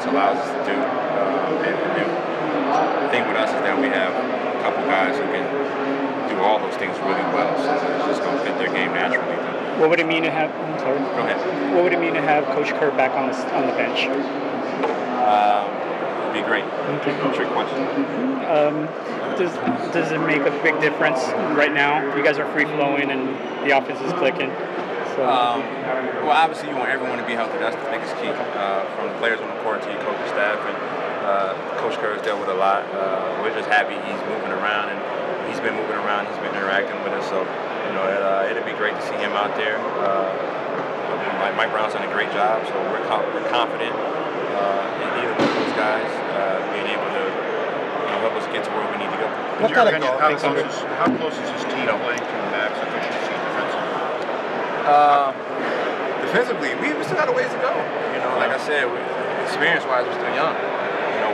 allows us to do. And the thing with us is that we have a couple guys who can do all those things really well, so it's just going to fit their game naturally. What would it mean to have? I'm sorry. Go ahead. What would it mean to have Coach Kerr back on the bench? It'd be great. Trick question. Does it make a big difference right now? You guys are free flowing and the offense is clicking. So. Well, obviously you want everyone to be healthy. That's the biggest key. From the players on the court to your coaching staff, and Coach Kerr has dealt with a lot. We're just happy he's moving around, and he's been moving around. He's been interacting with us, so it'd be great to see him out there. Mike Brown's done a great job, so we're confident in either one of those guys being able to help us get to where we need to go. In your opinion, how close is this team playing to the max efficiency defensively? Defensively, we still got a ways to go. Like I said, experience-wise, we're still young.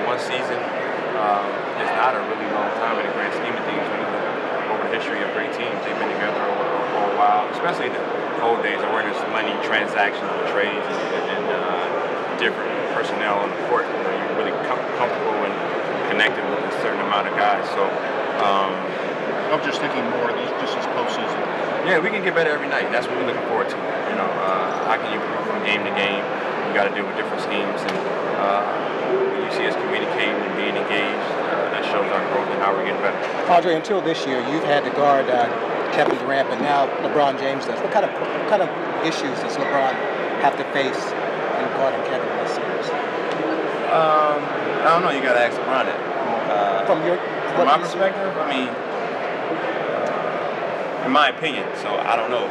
One season is not a really long time in the grand scheme of things. When you look over the history of great teams, they've been together for a while, especially in the old days where there's money, transactions, and trades, and different personnel on the court. You're really comfortable and connected with a certain amount of guys. So I'm just thinking more just this postseason. Yeah, we can get better every night. That's what we're looking forward to. How can you improve from game to game? You got to deal with different schemes, and when you see us communicating and being engaged, that shows our growth and how we're getting better. Andre, until this year, you've had to guard Kevin Durant, but now LeBron James does. What kind of issues does LeBron have to face in guarding Kevin in this series? I don't know. You got to ask LeBron that. From my perspective, I mean, in my opinion, so I don't know.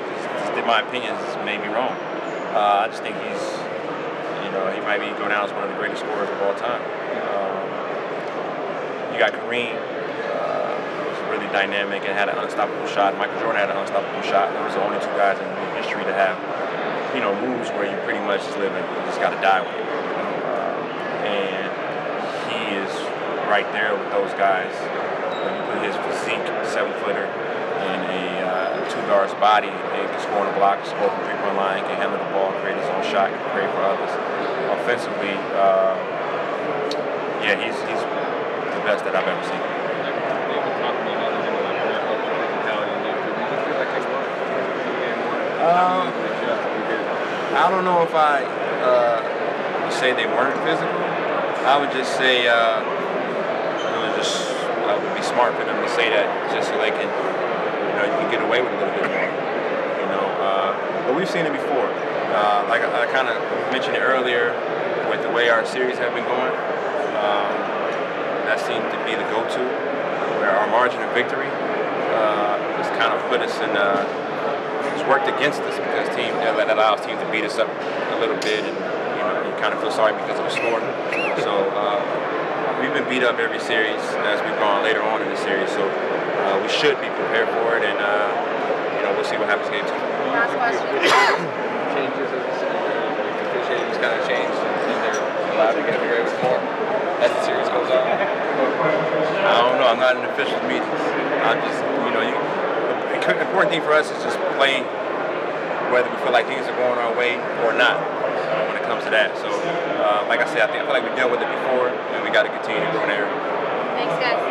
My opinion may be wrong. I just think he's, he might be going down as one of the greatest scorers of all time. You got Kareem, who's really dynamic and had an unstoppable shot. Michael Jordan had an unstoppable shot. Those are the only two guys in history to have, moves where you pretty much just live and you just got to die with it. And he is right there with those guys. When you put his physique, 7-footer, in a 2-guard's body, he can score on a block, score from 3-point line, can handle the ball, create his own shot, can create for others. Offensively, he's the best that I've ever seen. I don't know if I would say they weren't physical. I would just say it would be smart for them to say that just so they can, you can get away with a little bit more. But we've seen it before. Like I kind of mentioned it earlier, with the way our series have been going, that seemed to be the go-to, where our margin of victory has kind of put us in, it's worked against us because that allows teams to beat us up a little bit, and you kind of feel sorry because of the score. So we've been beat up every series as we've gone later on in the series, so we should be prepared for it, and we'll see what happens game 2. Last question. Changes of the officiating's kind of changed, and they're allowed to get away with more as the series goes on. I don't know. I'm not in official meetings. I'm just, the important thing for us is just play whether we feel like things are going our way or not when it comes to that. So, like I said, I feel like we dealt with it before, and we got to continue to grow in that area. Thanks, guys.